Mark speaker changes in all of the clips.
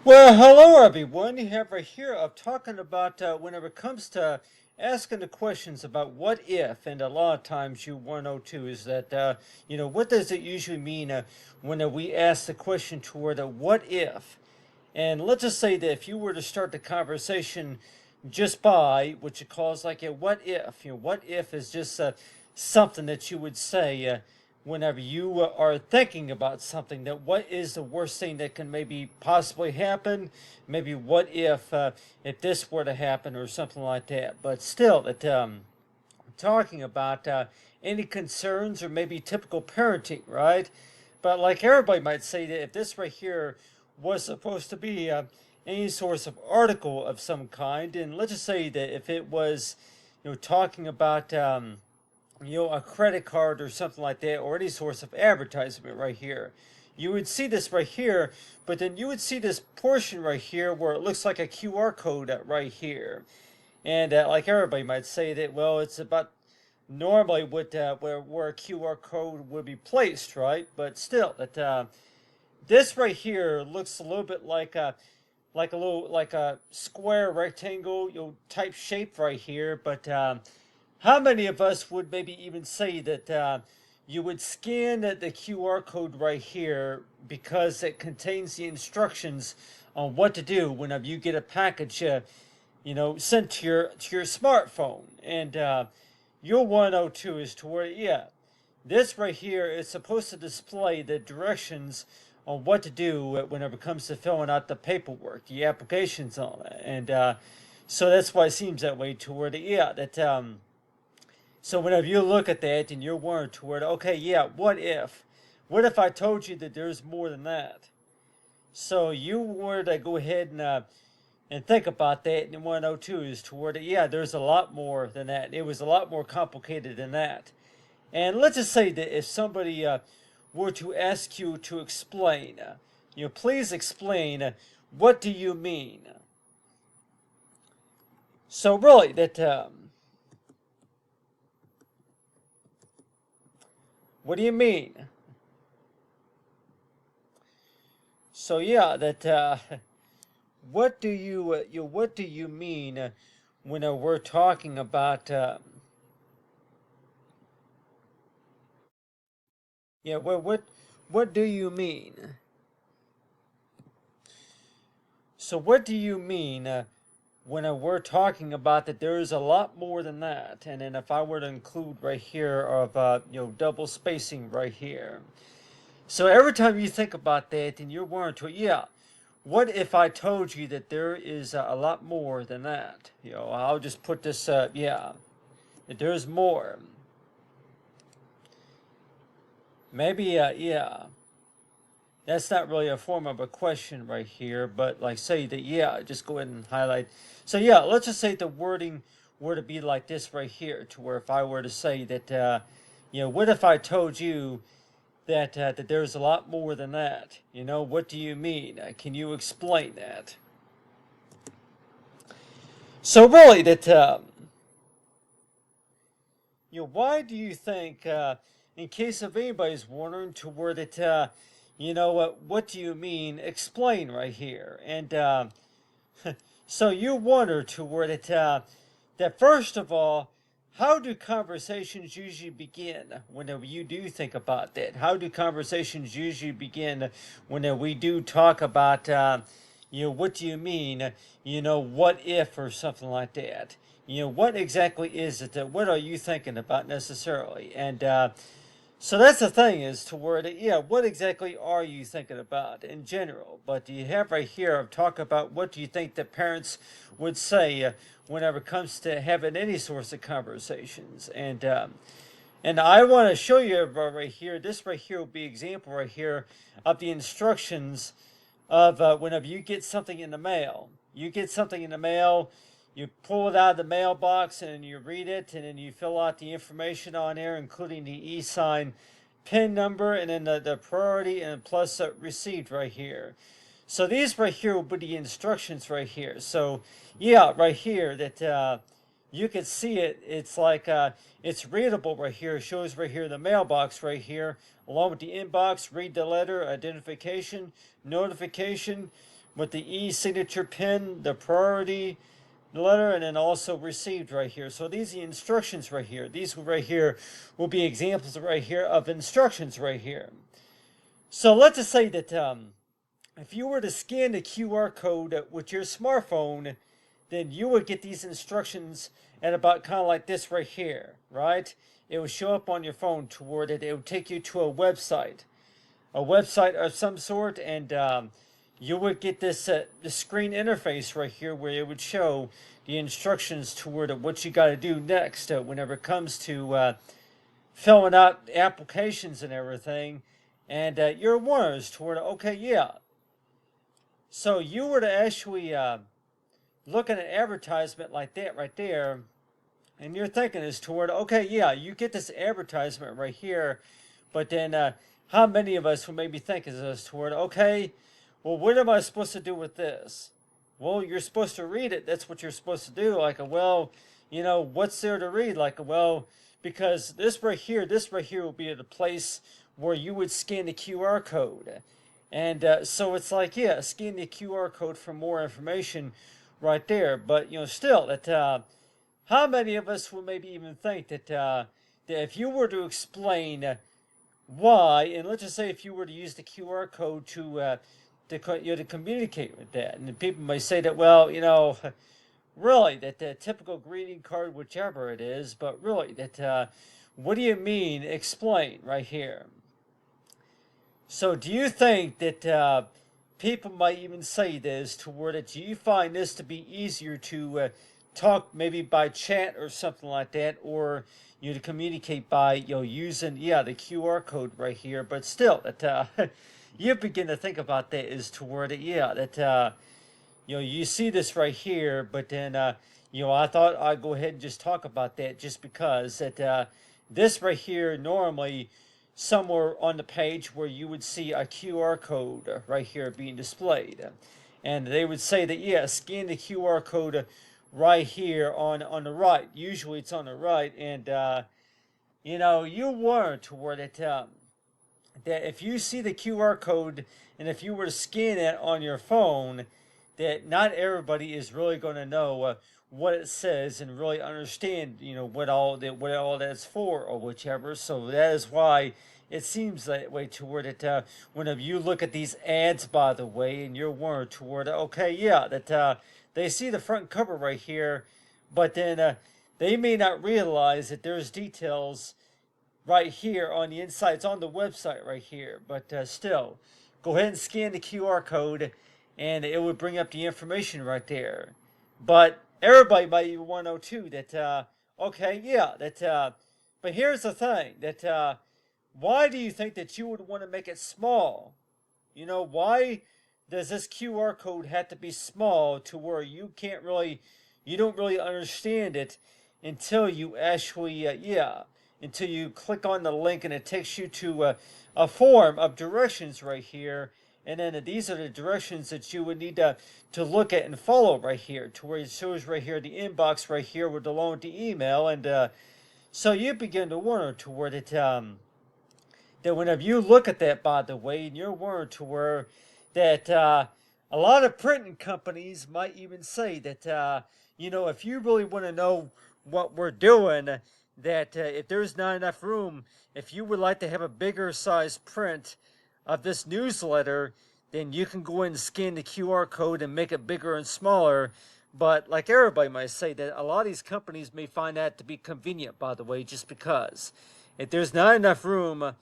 Speaker 1: Well, hello everyone. You have right here of talking about whenever it comes to asking the questions about what if, and a lot of times you want to know too is that what does it usually mean when we ask the question toward a what if? And let's just say that if you were to start the conversation just by what you call like a what if, what if is just something that you would say whenever you are thinking about something, that what is the worst thing that can maybe possibly happen, maybe what if this were to happen or something like that. But still, that talking about any concerns or maybe typical parenting, right? But like everybody might say that if this right here was supposed to be any source of article of some kind, and let's just say that if it was, talking about a credit card or something like that, or any source of advertisement right here, you would see this right here, but then you would see this portion right here where it looks like a QR code right here. And like everybody might say that, well, it's about normally what where a QR code would be placed, right? But still, that this right here looks a little bit like a square rectangle, type shape right here. But how many of us would maybe even say that you would scan the QR code right here because it contains the instructions on what to do whenever you get a package, sent to your smartphone, and you'll want to know too is to where, yeah, this right here is supposed to display the directions on what to do whenever it comes to filling out the paperwork, the applications on it, and so that's why it seems that way toward it. Yeah, that so whenever you look at that and you're wondering toward, okay, yeah, what if? What if I told you that there's more than that? So you were to go ahead and think about that, and want to know too is toward it. Yeah, there's a lot more than that. It was a lot more complicated than that. And let's just say that if somebody were to ask you to explain, please explain. What do you mean? So really, that what do you mean? So yeah, that what do what do you mean when we're talking about yeah, what do you mean? So what do you mean when we're talking about that there is a lot more than that? And then if I were to include right here of double spacing right here. So every time you think about that and you're wondering to, yeah, what if I told you that there is a lot more than that? I'll just put this yeah, that there's more. Maybe yeah. That's not really a form of a question right here, but like say that, yeah, just go ahead and highlight. So yeah, let's just say the wording were to be like this right here, to where if I were to say that, what if I told you that there's a lot more than that? What do you mean? Can you explain that? So really, that why do you think, in case of anybody's wondering, to where that, what do you mean? Explain right here, and so you wonder to where that first of all, how do conversations usually begin whenever you do think about that? How do conversations usually begin whenever we do talk about, what do you mean? What if or something like that? What exactly is it that, what are you thinking about necessarily? And so that's the thing is to where, yeah, what exactly are you thinking about in general? But you have right here of talk about what do you think that parents would say whenever it comes to having any sorts of conversations. And I want to show you right here, this right here will be example right here of the instructions of whenever you get something in the mail. You get something in the mail, you pull it out of the mailbox and you read it, and then you fill out the information on there, including the e-sign PIN number, and then the priority, and plus received right here. So these right here will be the instructions right here. So yeah, right here that you can see it. It's like it's readable right here. It shows right here the mailbox right here, along with the inbox. Read the letter, identification, notification, with the e-signature pin, the priority letter, and then also received right here. So these are the instructions right here. These right here will be examples right here of instructions right here. So let's just say that if you were to scan the QR code with your smartphone, then you would get these instructions at about kind of like this right here, right? It would show up on your phone toward it. It would take you to a website of some sort, and you would get this the screen interface right here where it would show the instructions toward what you got to do next whenever it comes to filling out applications and everything, and your warners toward okay, yeah. So you were to actually look at an advertisement like that right there, and you're thinking is toward okay, yeah, you get this advertisement right here, but then how many of us would maybe think is this toward okay, well, what am I supposed to do with this? Well, you're supposed to read it. That's what you're supposed to do. Like, well, what's there to read? Like, well, because this right here will be at a place where you would scan the QR code. And so it's like, yeah, scan the QR code for more information right there. But, still, that how many of us would maybe even think that if you were to explain why, and let's just say if you were to use the QR code to communicate with that, and people may say that, well, really, that the typical greeting card, whichever it is, but really, that what do you mean? Explain right here. So, do you think that people might even say this toward it? Do you find this to be easier to talk maybe by chat or something like that, or to communicate by using the QR code right here? But still, that you begin to think about that is toward it, that you see this right here, but then I thought I'd go ahead and just talk about that just because that this right here normally somewhere on the page where you would see a QR code right here being displayed, and they would say that scan the QR code right here on the right. Usually it's on the right, and you warn toward it that if you see the QR code and if you were to scan it on your phone, that not everybody is really going to know what it says and really understand, what all that's for or whichever. So that is why it seems that way toward it. Whenever you look at these ads, by the way, and you're warned toward okay, that they see the front cover right here, but then they may not realize that there's details right here on the inside. It's on the website right here, but still, go ahead and scan the QR code, and it would bring up the information right there. But everybody might want to know too that okay, but here's the thing that why do you think that you would want to make it small? Why does this QR code have to be small to where you don't really understand it until you actually until you click on the link and it takes you to a form of directions right here, and then these are the directions that you would need to look at and follow right here to where it shows right here the inbox right here with along with the email, and so you begin to wonder to where that whenever you look at that, by the way, and you're wondering to where that a lot of printing companies might even say that if you really want to know what we're doing, that if there's not enough room, if you would like to have a bigger size print of this newsletter, then you can go in and scan the QR code and make it bigger and smaller. But like everybody might say, that a lot of these companies may find that to be convenient, by the way, just because if there's not enough room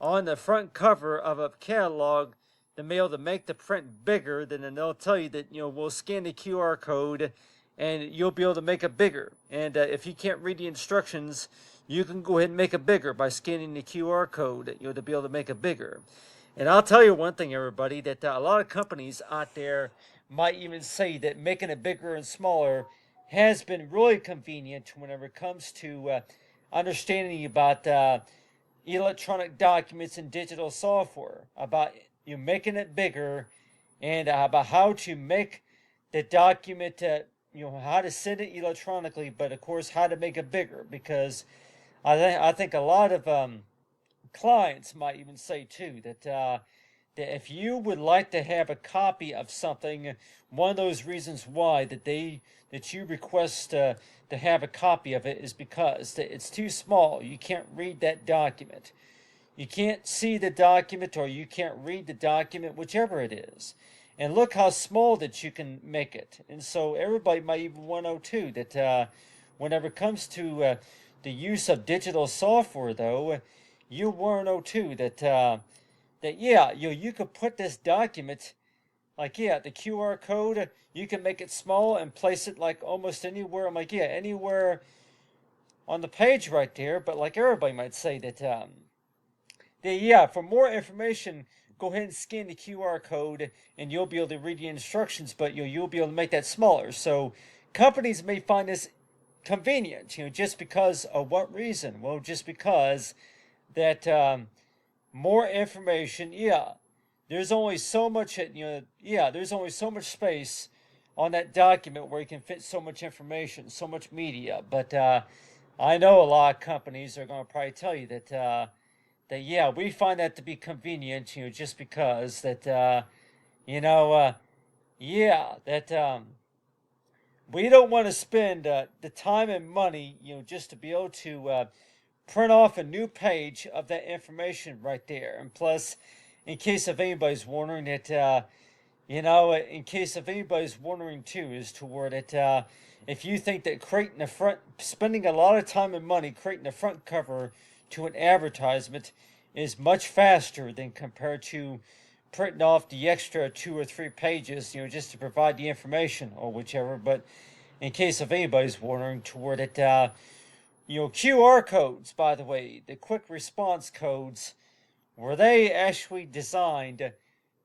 Speaker 1: on the front cover of a catalog to be able to make the print bigger, then they'll tell you that we'll scan the QR code and you'll be able to make it bigger. And if you can't read the instructions, you can go ahead and make it bigger by scanning the QR code, to be able to make it bigger. And I'll tell you one thing, everybody, that a lot of companies out there might even say that making it bigger and smaller has been really convenient whenever it comes to understanding about electronic documents and digital software, about you making it bigger, and about how to make the document how to send it electronically, but of course how to make it bigger, because I think a lot of clients might even say too that that if you would like to have a copy of something, one of those reasons why that you request to have a copy of it is because it's too small. You can't read that document. You can't see the document, or you can't read the document, whichever it is. And look how small that you can make it. And so everybody might even want to know too that whenever it comes to the use of digital software, though, you want to know too that yeah, you could put this document, like, yeah, the QR code, you can make it small and place it like almost anywhere. I'm like, yeah, anywhere on the page right there. But like everybody might say yeah, for more information, go ahead and scan the QR code and you'll be able to read the instructions, but you'll be able to make that smaller. So companies may find this convenient, just because of what reason? Well, just because that more information, yeah, there's only so much, yeah, there's only so much space on that document where you can fit so much information, so much media. But I know a lot of companies are going to probably tell you that yeah, we find that to be convenient, just because that yeah, that we don't want to spend the time and money, just to be able to print off a new page of that information right there. And plus, in case if anybody's wondering that, in case if anybody's wondering too, is to where that if you think that spending a lot of time and money creating a front cover to an advertisement is much faster than compared to printing off the extra 2 or 3 pages, just to provide the information or whichever. But in case if anybody's wondering, toward it, QR codes, by the way, the quick response codes, were they actually designed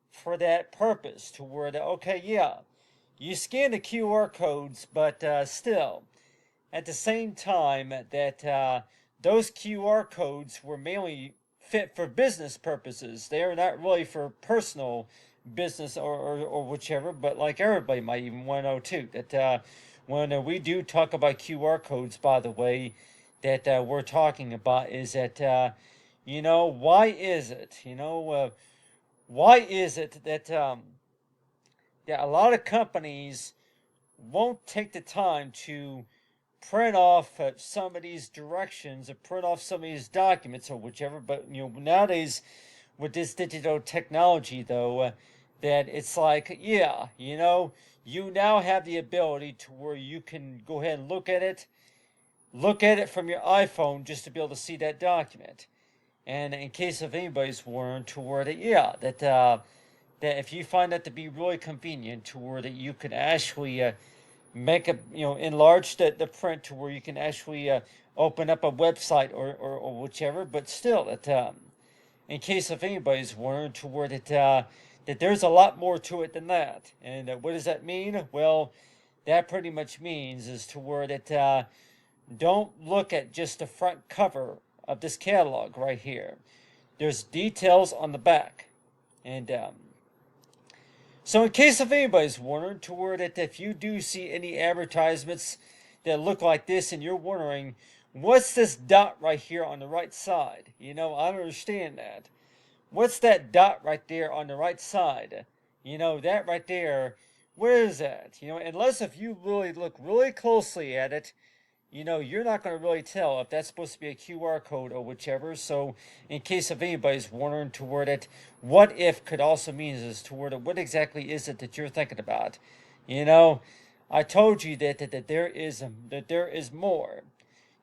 Speaker 1: for that purpose? To where okay, yeah, you scan the QR codes, but still, at the same time that those QR codes were mainly fit for business purposes. They are not really for personal business or whichever, but like everybody might even want to know too, that when we do talk about QR codes, by the way, that we're talking about is that, why is it, why is it that a lot of companies won't take the time to print off some of these directions or print off some of these documents or whichever? But nowadays with this digital technology, though, that it's like, yeah, you now have the ability to where you can go ahead and look at it from your iPhone just to be able to see that document. And in case of anybody's wondering, to where that, yeah, that if you find that to be really convenient, to where that you can actually make a, enlarge the print to where you can actually open up a website or whichever. But still, that in case if anybody's wondering, to where that there's a lot more to it than that. And what does that mean? Well, that pretty much means is to where that don't look at just the front cover of this catalog right here. There's details on the back. And so in case if anybody's wondering, to where that if you do see any advertisements that look like this and you're wondering, what's this dot right here on the right side? I don't understand that. What's that dot right there on the right side? That right there, where is that? Unless if you really look really closely at it, you're not going to really tell if that's supposed to be a QR code or whichever. So in case if anybody's wondering, to where that what if could also mean is to where that what exactly is it that you're thinking about? I told you that there is more.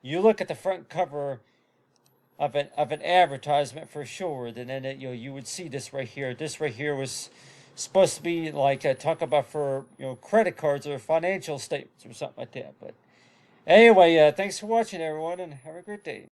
Speaker 1: You look at the front cover of an advertisement for sure, then you would see this right here. This right here was supposed to be like talk about for credit cards or financial statements or something like that. But anyway, thanks for watching, everyone, and have a great day.